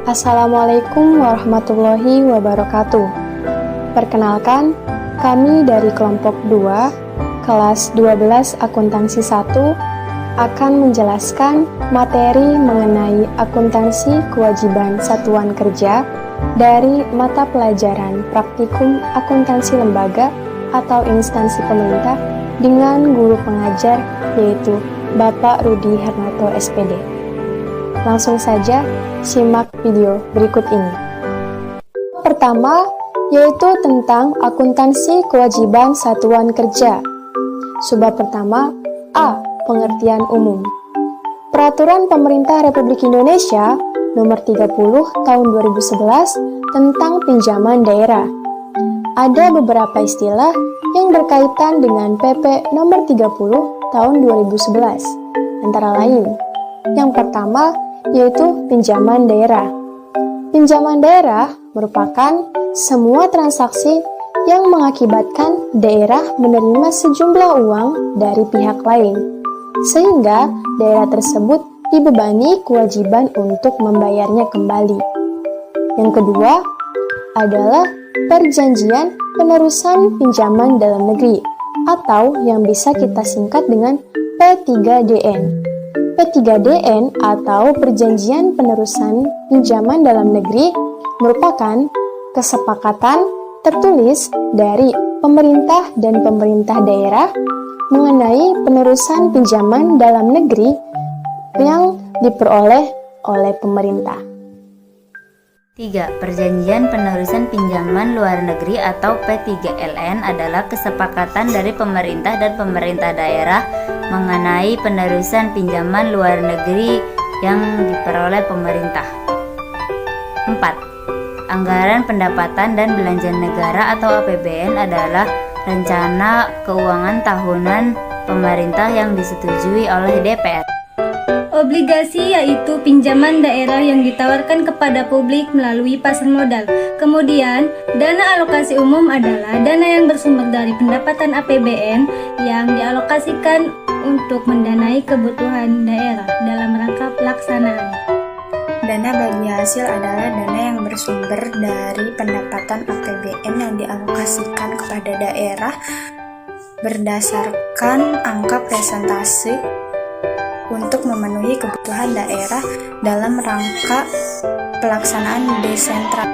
Assalamualaikum warahmatullahi wabarakatuh. Perkenalkan, kami dari kelompok 2, kelas 12 akuntansi 1, akan menjelaskan materi mengenai akuntansi kewajiban satuan kerja dari mata pelajaran praktikum akuntansi lembaga atau instansi pemerintah dengan guru pengajar yaitu Bapak Rudi Hernato SPD. Langsung saja simak video berikut ini. Pertama, yaitu tentang akuntansi kewajiban satuan kerja. Subbab pertama, A. Pengertian umum. Peraturan Pemerintah Republik Indonesia Nomor 30 Tahun 2011 tentang pinjaman daerah. Ada beberapa istilah yang berkaitan dengan PP Nomor 30 Tahun 2011. Antara lain, yang pertama yaitu pinjaman daerah. Pinjaman daerah merupakan semua transaksi yang mengakibatkan daerah menerima sejumlah uang dari pihak lain, sehingga daerah tersebut dibebani kewajiban untuk membayarnya kembali. Yang kedua adalah perjanjian penerusan pinjaman dalam negeri atau yang bisa kita singkat dengan P3DN. P3DN atau perjanjian penerusan pinjaman dalam negeri merupakan kesepakatan tertulis dari pemerintah dan pemerintah daerah mengenai penerusan pinjaman dalam negeri yang diperoleh oleh pemerintah. 3. Perjanjian penerusan pinjaman luar negeri atau P3LN adalah kesepakatan dari pemerintah dan pemerintah daerah mengenai penerusan pinjaman luar negeri yang diperoleh pemerintah. 4. Anggaran pendapatan dan belanja negara atau APBN adalah rencana keuangan tahunan pemerintah yang disetujui oleh DPR. Obligasi yaitu pinjaman daerah yang ditawarkan kepada publik melalui pasar modal. Kemudian, dana alokasi umum adalah dana yang bersumber dari pendapatan APBN yang dialokasikan untuk mendanai kebutuhan daerah dalam rangka pelaksanaan. Dana bagi hasil adalah dana yang bersumber dari pendapatan APBN yang dialokasikan kepada daerah berdasarkan angka presentasi untuk memenuhi kebutuhan daerah dalam rangka pelaksanaan desentral.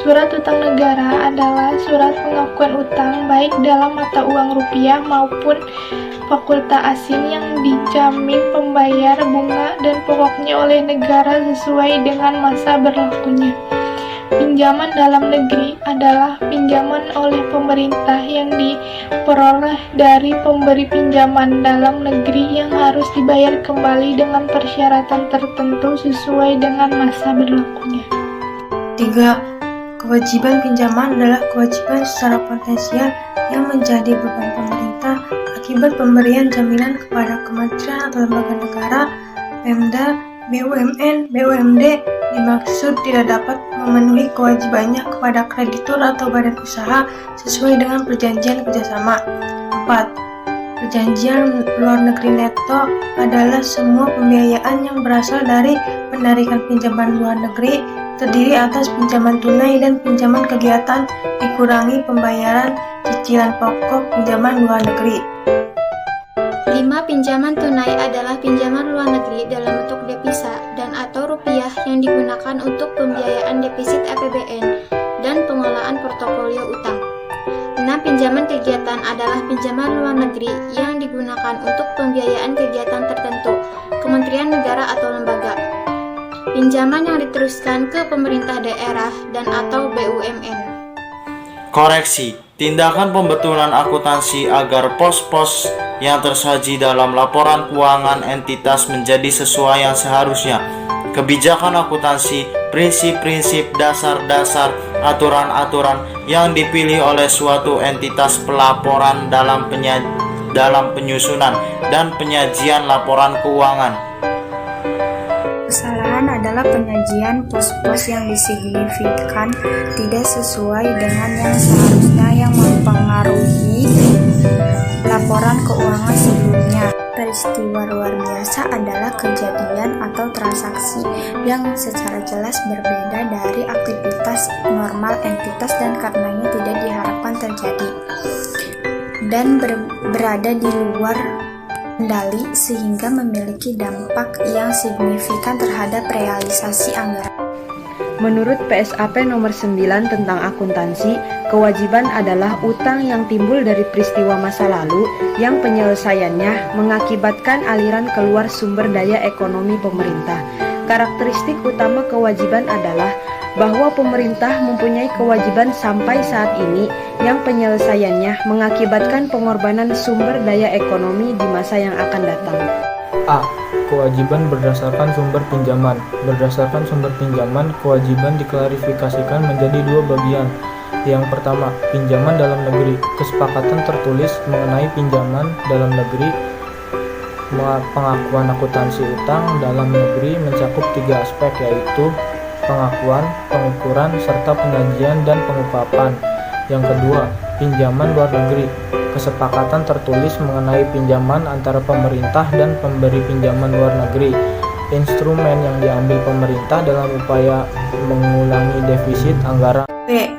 Surat utang negara adalah surat pengakuan utang baik dalam mata uang rupiah maupun valuta asing yang dijamin pembayar bunga dan pokoknya oleh negara sesuai dengan masa berlakunya. Pinjaman dalam negeri adalah pinjaman oleh pemerintah yang diperoleh dari pemberi pinjaman dalam negeri yang harus dibayar kembali dengan persyaratan tertentu sesuai dengan masa berlakunya. 3. Kewajiban pinjaman adalah kewajiban secara potensial yang menjadi beban pemerintah akibat pemberian jaminan kepada kementerian atau lembaga negara, Pemda, BUMN, BUMD dimaksud tidak dapat memenuhi kewajibannya kepada kreditur atau badan usaha sesuai dengan perjanjian kerjasama. 4. Perjanjian luar negeri neto adalah semua pembiayaan yang berasal dari penarikan pinjaman luar negeri, terdiri atas pinjaman tunai dan pinjaman kegiatan dikurangi pembayaran cicilan pokok pinjaman luar negeri. 5. Pinjaman tunai adalah pinjaman luar negeri dalam bentuk devisa dan atau rupiah yang digunakan untuk pembiayaan defisit APBN dan pengelolaan portofolio utang. 6. Pinjaman kegiatan adalah pinjaman luar negeri yang digunakan untuk pembiayaan kegiatan tertentu, kementerian negara atau lembaga. Pinjaman yang diteruskan ke pemerintah daerah dan atau BUMN. Koreksi, tindakan pembetulan akuntansi agar pos-pos yang tersaji dalam laporan keuangan entitas menjadi sesuai yang seharusnya. Kebijakan akuntansi, prinsip-prinsip dasar-dasar, aturan-aturan yang dipilih oleh suatu entitas pelaporan dalam penyusunan dan penyajian laporan keuangan. Kesalahan adalah penyajian pos-pos yang disignifikan tidak sesuai dengan yang seharusnya yang mempengaruhi laporan keuangan sebelumnya. peristiwa luar biasa adalah kejadian atau transaksi yang secara jelas berbeda dari aktivitas normal entitas dan karenanya tidak diharapkan terjadi dan berada di luar kendali sehingga memiliki dampak yang signifikan terhadap realisasi anggaran. Menurut PSAP nomor 9 tentang akuntansi, kewajiban adalah utang yang timbul dari peristiwa masa lalu yang penyelesaiannya mengakibatkan aliran keluar sumber daya ekonomi pemerintah. Karakteristik utama kewajiban adalah bahwa pemerintah mempunyai kewajiban sampai saat ini yang penyelesaiannya mengakibatkan pengorbanan sumber daya ekonomi di masa yang akan datang. A. Kewajiban berdasarkan sumber pinjaman. Berdasarkan sumber pinjaman, kewajiban diklarifikasikan menjadi dua bagian. Yang pertama, pinjaman dalam negeri. Kesepakatan tertulis mengenai pinjaman dalam negeri. Pengakuan akuntansi utang dalam negeri mencakup tiga aspek, yaitu pengakuan, pengukuran, serta penyajian dan pengungkapan. Yang kedua, pinjaman luar negeri. Kesepakatan tertulis mengenai pinjaman antara pemerintah dan pemberi pinjaman luar negeri. Instrumen yang diambil pemerintah dalam upaya mengurangi defisit anggaran. B.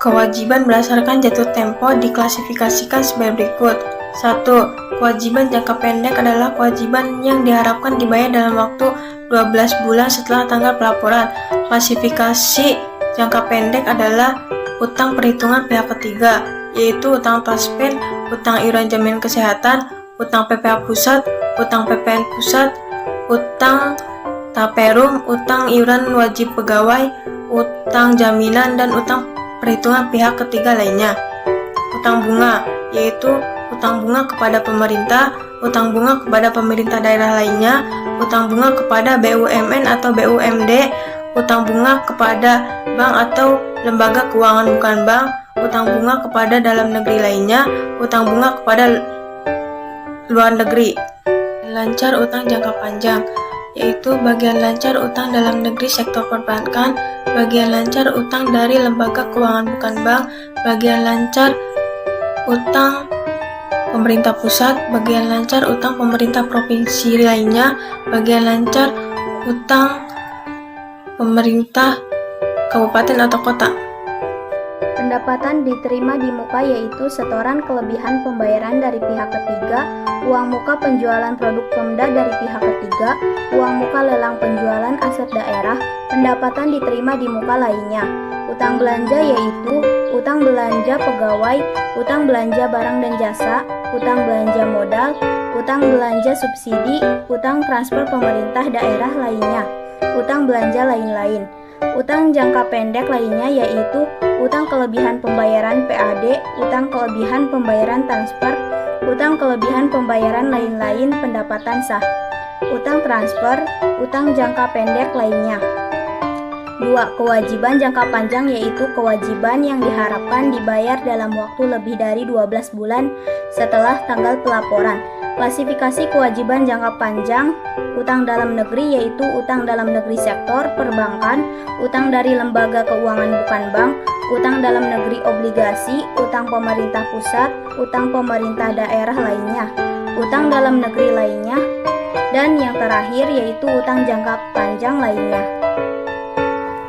Kewajiban berdasarkan jatuh tempo diklasifikasikan sebagai berikut. 1. Kewajiban jangka pendek adalah kewajiban yang diharapkan dibayar dalam waktu 12 bulan setelah tanggal pelaporan. Klasifikasi jangka pendek adalah utang perhitungan pihak ketiga, yaitu utang taspen, utang iuran jaminan kesehatan, utang PPh pusat, utang PPN pusat, utang taperum, utang iuran wajib pegawai, utang jaminan, dan utang perhitungan pihak ketiga lainnya. Utang bunga, yaitu utang bunga kepada pemerintah, utang bunga kepada pemerintah daerah lainnya, utang bunga kepada BUMN atau BUMD, utang bunga kepada bank atau lembaga keuangan bukan bank, utang bunga kepada dalam negeri lainnya, utang bunga kepada luar negeri. Lancar utang jangka panjang, yaitu bagian lancar utang dalam negeri sektor perbankan, bagian lancar utang dari lembaga keuangan bukan bank, bagian lancar utang pemerintah pusat, bagian lancar utang pemerintah provinsi lainnya, bagian lancar utang pemerintah kabupaten atau kota. Pendapatan diterima di muka yaitu setoran kelebihan pembayaran dari pihak ketiga, uang muka penjualan produk Pemda dari pihak ketiga, uang muka lelang penjualan aset daerah, pendapatan diterima di muka lainnya. Utang belanja yaitu utang belanja pegawai, utang belanja barang dan jasa, utang belanja modal, utang belanja subsidi, utang transfer pemerintah daerah lainnya, utang belanja lain-lain. Utang jangka pendek lainnya yaitu utang kelebihan pembayaran PAD, utang kelebihan pembayaran transfer, utang kelebihan pembayaran lain-lain pendapatan sah, utang transfer, utang jangka pendek lainnya. 2. Kewajiban jangka panjang yaitu kewajiban yang diharapkan dibayar dalam waktu lebih dari 12 bulan setelah tanggal pelaporan. Klasifikasi kewajiban jangka panjang, utang dalam negeri yaitu utang dalam negeri sektor perbankan, utang dari lembaga keuangan bukan bank, utang dalam negeri obligasi, utang pemerintah pusat, utang pemerintah daerah lainnya, utang dalam negeri lainnya, dan yang terakhir yaitu utang jangka panjang lainnya.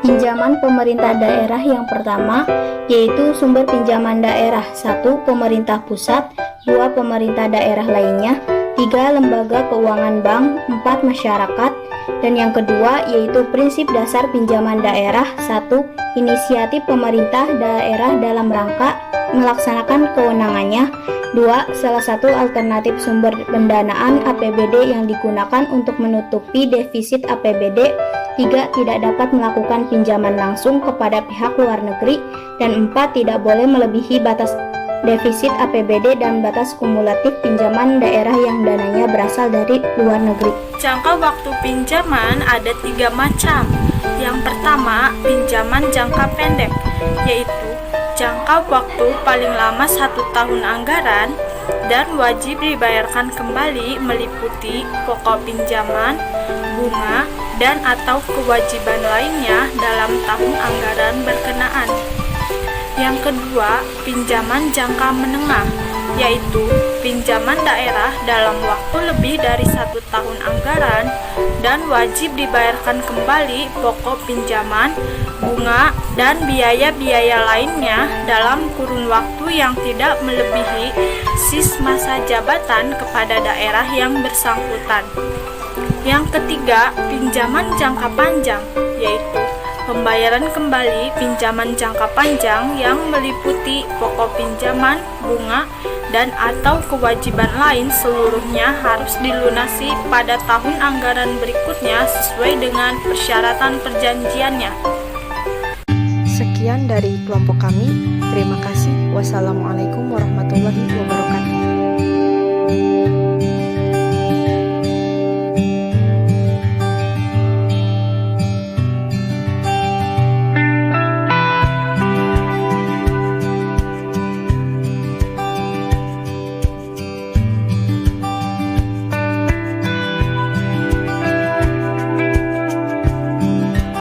Pinjaman pemerintah daerah yang pertama yaitu sumber pinjaman daerah 1. Pemerintah pusat, 2. Pemerintah daerah lainnya, 3. Lembaga keuangan bank, 4. Masyarakat, dan yang kedua yaitu prinsip dasar pinjaman daerah 1. Inisiatif pemerintah daerah dalam rangka melaksanakan kewenangannya, 2. Salah satu alternatif sumber pendanaan APBD yang digunakan untuk menutupi defisit APBD, 3. Tidak dapat melakukan pinjaman langsung kepada pihak luar negeri, dan 4. Tidak boleh melebihi batas defisit APBD dan batas kumulatif pinjaman daerah yang dananya berasal dari luar negeri. Jangka waktu pinjaman ada 3 macam. Yang pertama, pinjaman jangka pendek, yaitu jangka waktu paling lama 1 tahun anggaran dan wajib dibayarkan kembali meliputi pokok pinjaman, bunga, dan atau kewajiban lainnya dalam tahun anggaran berkenaan. Yang kedua, pinjaman jangka menengah, yaitu pinjaman daerah dalam waktu lebih dari 1 tahun anggaran dan wajib dibayarkan kembali pokok pinjaman, bunga, dan biaya-biaya lainnya dalam kurun waktu yang tidak melebihi sis masa jabatan kepada daerah yang bersangkutan. Yang ketiga, pinjaman jangka panjang, yaitu pembayaran kembali pinjaman jangka panjang yang meliputi pokok pinjaman, bunga, dan atau kewajiban lain seluruhnya harus dilunasi pada tahun anggaran berikutnya sesuai dengan persyaratan perjanjiannya. Sekian dari kelompok kami. Terima kasih. Wassalamualaikum warahmatullahi wabarakatuh.